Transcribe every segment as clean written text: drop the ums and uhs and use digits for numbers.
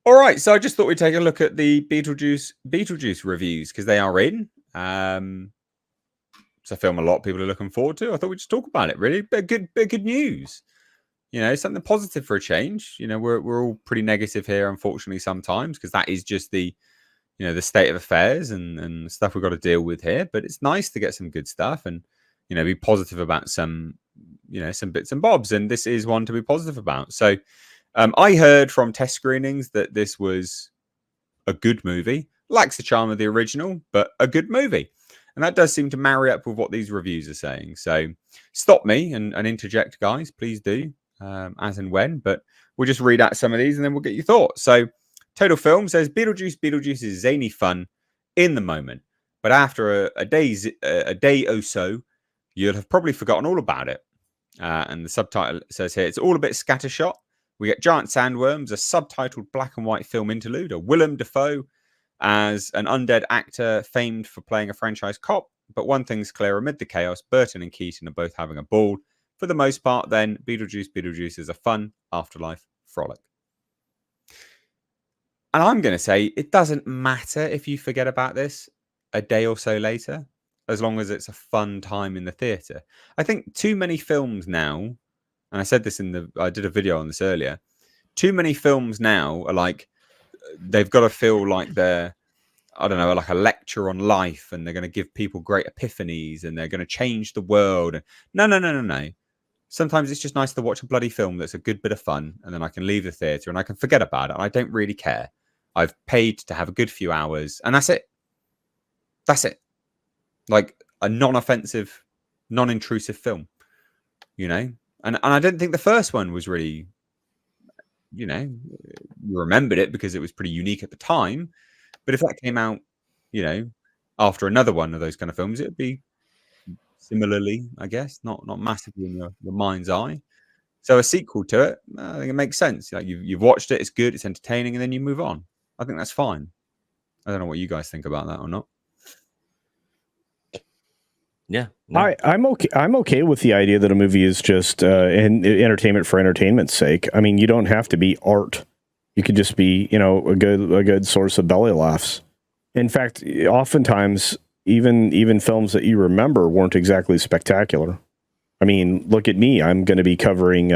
All right, so I just thought we'd take a look at the Beetlejuice reviews because they are in. It's a film a lot of people are looking forward to. I thought we'd just talk about it. Really, bit good news. Something positive for a change. We're all pretty negative here, unfortunately, sometimes because that is just the state of affairs and stuff we've got to deal with here. But it's nice to get some good stuff and be positive about some bits and bobs. And this is one to be positive about. So I heard from test screenings that this was a good movie, lacks the charm of the original, but a good movie. And that does seem to marry up with what these reviews are saying. So stop me and interject, guys. Please do, as and when. But we'll just read out some of these and then we'll get your thoughts. So Total Film says Beetlejuice is zany fun in the moment. But after a day or so, you'll have probably forgotten all about it. And the subtitle says here, it's all a bit scattershot. We get giant sandworms, a subtitled black and white film interlude, a Willem Dafoe as an undead actor famed for playing a franchise cop. But one thing's clear, amid the chaos, Burton and Keaton are both having a ball. For the most part, then, Beetlejuice is a fun afterlife frolic. And I'm going to say it doesn't matter if you forget about this a day or so later, as long as it's a fun time in the theatre. I think too many films now, and I said this I did a video on this earlier, too many films now are like, they've got to feel like they're, I don't know, like a lecture on life and they're going to give people great epiphanies and they're going to change the world. No. Sometimes it's just nice to watch a bloody film that's a good bit of fun and then I can leave the theatre and I can forget about it and I don't really care. I've paid to have a good few hours and that's it. That's it. Like a non-offensive, non-intrusive film, And I don't think the first one was really, you remembered it because it was pretty unique at the time. But if that came out, after another one of those kind of films, it would be similarly, I guess, not massively in your mind's eye. So a sequel to it, I think it makes sense. Like you've watched it, it's good, it's entertaining, and then you move on. I think that's fine. I don't know what you guys think about that or not. Yeah, no. I'm okay. I'm okay with the idea that a movie is just entertainment for entertainment's sake. I mean, you don't have to be art. You could just be, a good source of belly laughs. In fact, oftentimes, even films that you remember weren't exactly spectacular. I mean, look at me. I'm going to be covering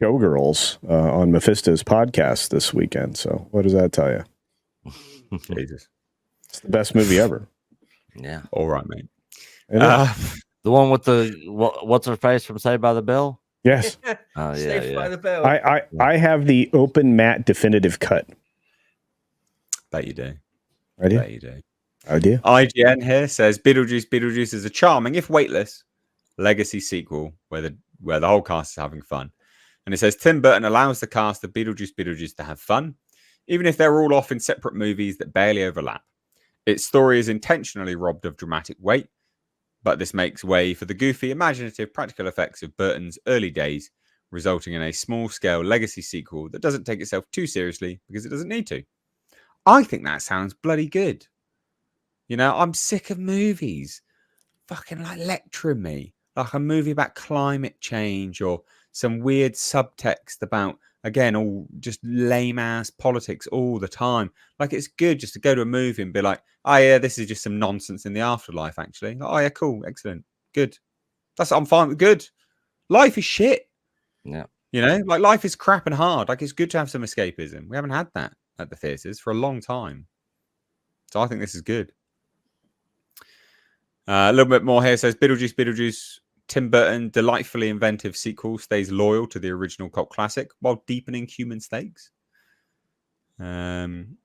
Showgirls on Mephisto's podcast this weekend. So what does that tell you? Jesus. It's the best movie ever. Yeah. All right, mate. The one with the what's her face from Saved by the Bell? Yes. Saved by the Bell. I have the open matte definitive cut. Bet you do. I do. Bet you do. I do. IGN here says Beetlejuice is a charming, if weightless, legacy sequel where the whole cast is having fun. And it says Tim Burton allows the cast of Beetlejuice to have fun, even if they're all off in separate movies that barely overlap. Its story is intentionally robbed of dramatic weight, but this makes way for the goofy, imaginative practical effects of Burton's early days, resulting in a small-scale legacy sequel that doesn't take itself too seriously because it doesn't need to. I think that sounds bloody good. I'm sick of movies fucking like lecturing me. Like a movie about climate change or some weird subtext about, again, all just lame-ass politics all the time. Like, it's good just to go to a movie and be like, oh, yeah, this is just some nonsense in the afterlife, actually. Like, oh, yeah, cool, excellent, good. I'm fine with good. Life is shit. Yeah. Like, life is crap and hard. Like, it's good to have some escapism. We haven't had that at the theatres for a long time. So I think this is good. A little bit more here says Beetlejuice, Tim Burton, delightfully inventive sequel, stays loyal to the original cult classic while deepening human stakes. Beetlejuice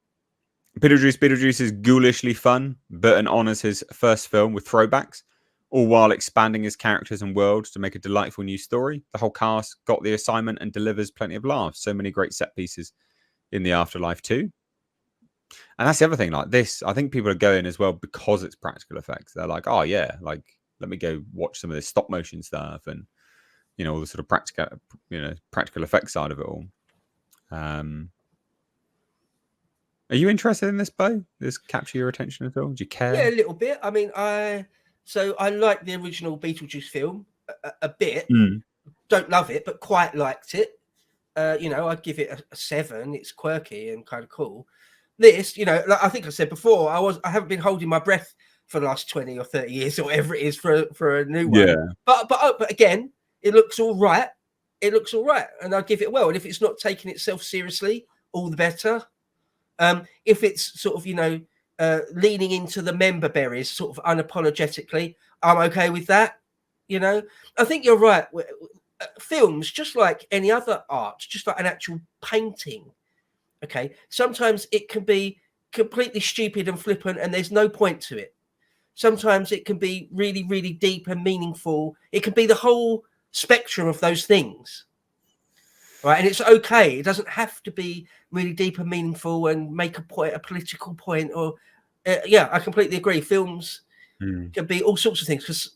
is ghoulishly fun. Burton honors his first film with throwbacks, all while expanding his characters and world to make a delightful new story. The whole cast got the assignment and delivers plenty of laughs. So many great set pieces in the afterlife too. And that's the other thing, like this, I think people are going as well because it's practical effects. They're like, oh yeah, like let me go watch some of this stop motion stuff and all the sort of practical effects side of it all. Are you interested in this, Bo? Does this capture your attention at all? Do you care? Yeah, a little bit. I mean, I like the original Beetlejuice film a bit. Don't love it, but quite liked it. I'd give it a 7. It's quirky and kind of cool. This, like I think I said before, I haven't been holding my breath for the last 20 or 30 years or whatever it is for a new one. Yeah. But again, it looks all right. It looks all right, and I'd give it well. And if it's not taking itself seriously, all the better. If it's sort of, leaning into the member berries sort of unapologetically, I'm okay with that. I think you're right. Films, just like any other art, just like an actual painting. Okay, sometimes it can be completely stupid and flippant, and there's no point to it. Sometimes it can be really, really deep and meaningful. It can be the whole spectrum of those things, right? And it's okay. It doesn't have to be really deep and meaningful and make a point, a political point, or I completely agree. Films can be all sorts of things, because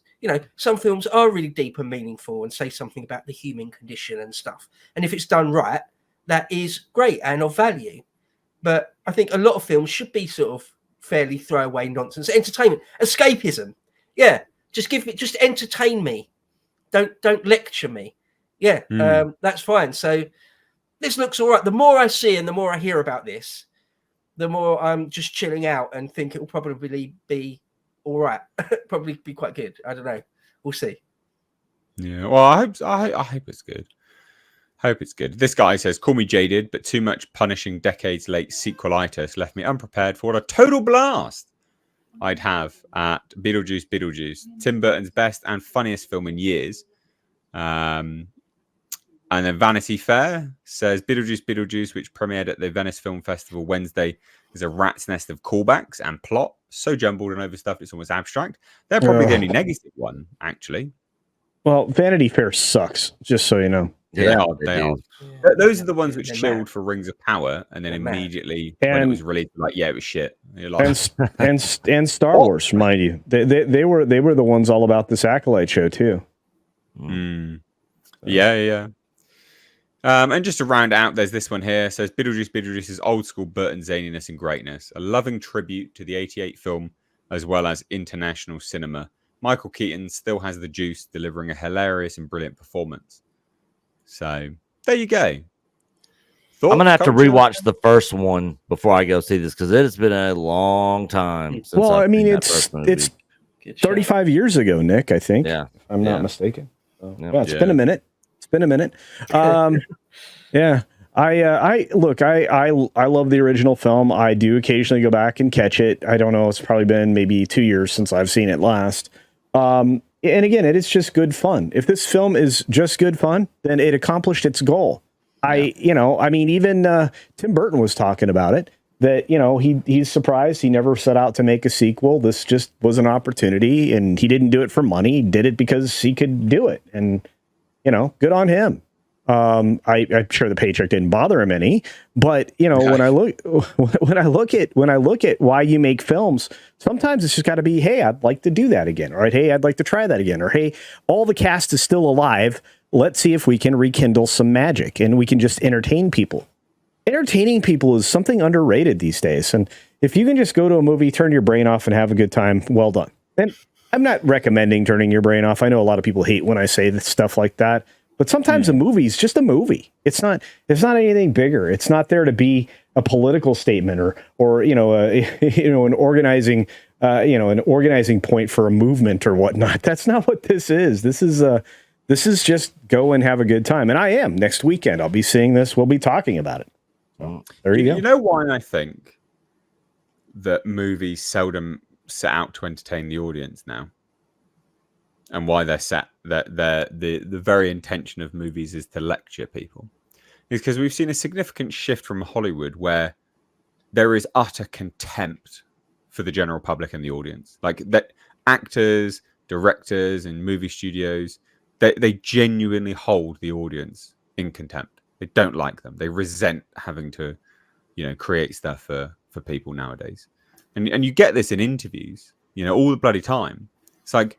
some films are really deep and meaningful and say something about the human condition and stuff. And if it's done right, that is great and of value. But I think a lot of films should be sort of fairly throwaway nonsense. Entertainment, escapism. Yeah, just entertain me. Don't lecture me. Yeah, that's fine. So this looks all right. The more I see and the more I hear about this, the more I'm just chilling out and think it will probably be all right. Probably be quite good. I don't know. We'll see. Yeah. Well, I hope it's good. Hope it's good. This guy says, "Call me jaded, but too much punishing decades late sequelitis left me unprepared for what a total blast I'd have at Beetlejuice. Tim Burton's best and funniest film in years." And then Vanity Fair says, Beetlejuice, which premiered at the Venice Film Festival Wednesday, is a rat's nest of callbacks and plot. So jumbled and overstuffed, it's almost abstract. They're probably the only negative one, actually. Well, Vanity Fair sucks, just so you know. They are. Those are the ones which chilled for Rings of Power, and then immediately when it was released, like, it was shit. Like, and Star Wars, mind you, they were the ones all about this Acolyte show too. Yeah. And just to round out, there's this one here. It says Beetlejuice is old school Burton zaniness and greatness, a loving tribute to the '88 film as well as international cinema. Michael Keaton still has the juice, delivering a hilarious and brilliant performance. So there you go. I'm gonna have to rewatch the first one before I go see this, because it has been a long time since. Well, I mean, it's 35 years ago, Nick. I think. Yeah, if I'm not mistaken. So, it's been a minute. Yeah. I look. I love the original film. I do occasionally go back and catch it. I don't know. It's probably been maybe 2 years since I've seen it last. And again, it is just good fun. If this film is just good fun, then it accomplished its goal. Even Tim Burton was talking about it, that, he's surprised he never set out to make a sequel. This just was an opportunity, and he didn't do it for money. He did it because he could do it. And, good on him. I'm sure the paycheck didn't bother him any, but when I look at why you make films, sometimes it's just got to be, hey, I'd like to do that again, or hey, I'd like to try that again, or hey, all the cast is still alive. Let's see if we can rekindle some magic and we can just entertain people. Entertaining people is something underrated these days, and if you can just go to a movie, turn your brain off, and have a good time, well done. And I'm not recommending turning your brain off. I know a lot of people hate when I say stuff like that. But sometimes a movie is just a movie. It's not anything bigger. It's not there to be a political statement or an organizing point for a movement or whatnot. That's not what this is. This is just go and have a good time. And I am next weekend. I'll be seeing this. We'll be talking about it. So, there you go. You know why I think that movies seldom set out to entertain the audience now? And why they're set, that the very intention of movies is to lecture people, is because we've seen a significant shift from Hollywood where there is utter contempt for the general public and the audience. Like, that actors, directors, and movie studios, they genuinely hold the audience in contempt. They don't like them. They resent having to, create stuff for people nowadays. And you get this in interviews, all the bloody time. It's like,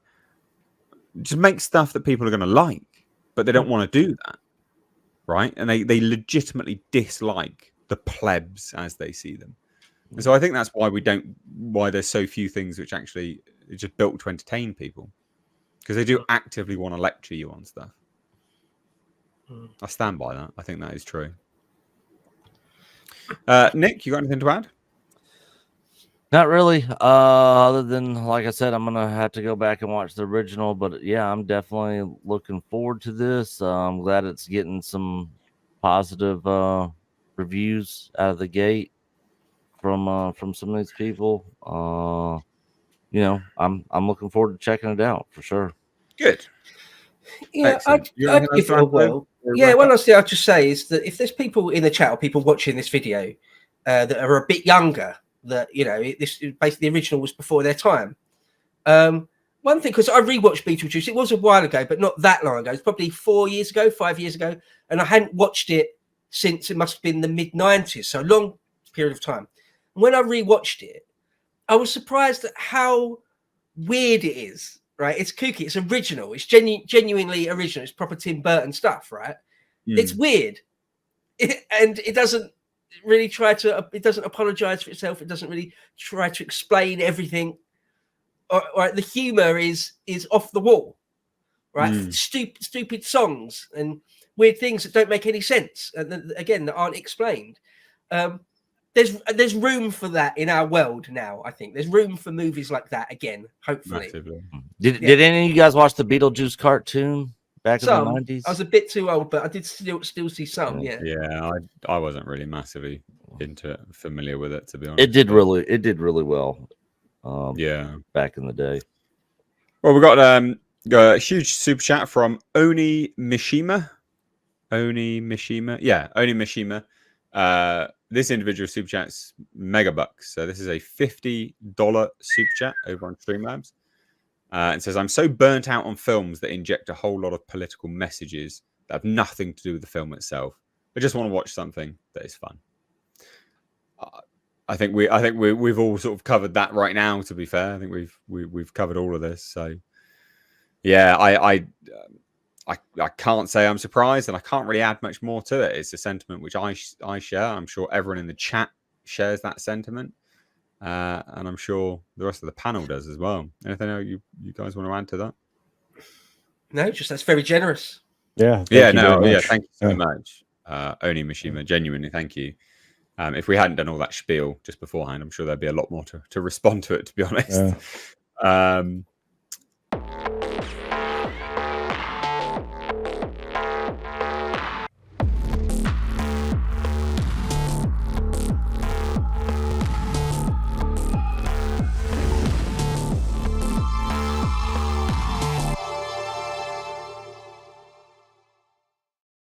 just make stuff that people are going to like, but they don't want to do that, right? And they legitimately dislike the plebs as they see them. And so I think that's why there's so few things which actually are just built to entertain people, because they do actively want to lecture you on stuff. I stand by that. I think that is true. Nick, you got anything to add? Not really. Other than, like I said, I'm gonna have to go back and watch the original. But yeah, I'm definitely looking forward to this. I'm glad it's getting some positive reviews out of the gate from some of these people. You know, I'm looking forward to checking it out for sure. Good. Yeah, I'd give it a whirl. Yeah, one last thing I'll just say is that if there's people in the chat or people watching this video that are a bit younger, that, you know, this basically the original was before their time. One thing, because I rewatched Beetlejuice, it was a while ago, but not that long ago. It's probably 4 years ago, 5 years ago, and I hadn't watched it since it must have been the mid-90s, so a long period of time. And when I rewatched it, I was surprised at how weird it is. Right, it's kooky, it's original, it's genuinely original, it's proper Tim Burton stuff, right? It's weird, and it doesn't really it doesn't apologize for itself, it doesn't really try to explain everything. Right, the humor is off the wall, right? Stupid songs and weird things that don't make any sense, and again, that aren't explained. There's room for that in our world now. I think there's room for movies like that again. Hopefully. Massively. Did any of you guys watch the Beetlejuice cartoon back in the 90s? I was a bit too old, but I did still see some. Yeah. Yeah, I wasn't really massively into it, familiar with it, to be honest. It did really well. Yeah, back in the day. Well, we got a huge super chat from Oni Mishima. Yeah, Oni Mishima. This individual super chat's megabucks. So this is a $50 super chat over on Streamlabs. It says, I'm so burnt out on films that inject a whole lot of political messages that have nothing to do with the film itself. I just want to watch something that is fun. I think we've all sort of covered that right now, to be fair. I think we've covered all of this. So yeah, I can't say I'm surprised, and I can't really add much more to it. It's a sentiment which I share. I'm sure everyone in the chat shares that sentiment, and I'm sure the rest of the panel does as well. Anything else you guys want to add to that? No, just that's very generous. Yeah. Thank you so much, Oni Mishima. Genuinely, thank you. If we hadn't done all that spiel just beforehand, I'm sure there'd be a lot more to respond to it, to be honest.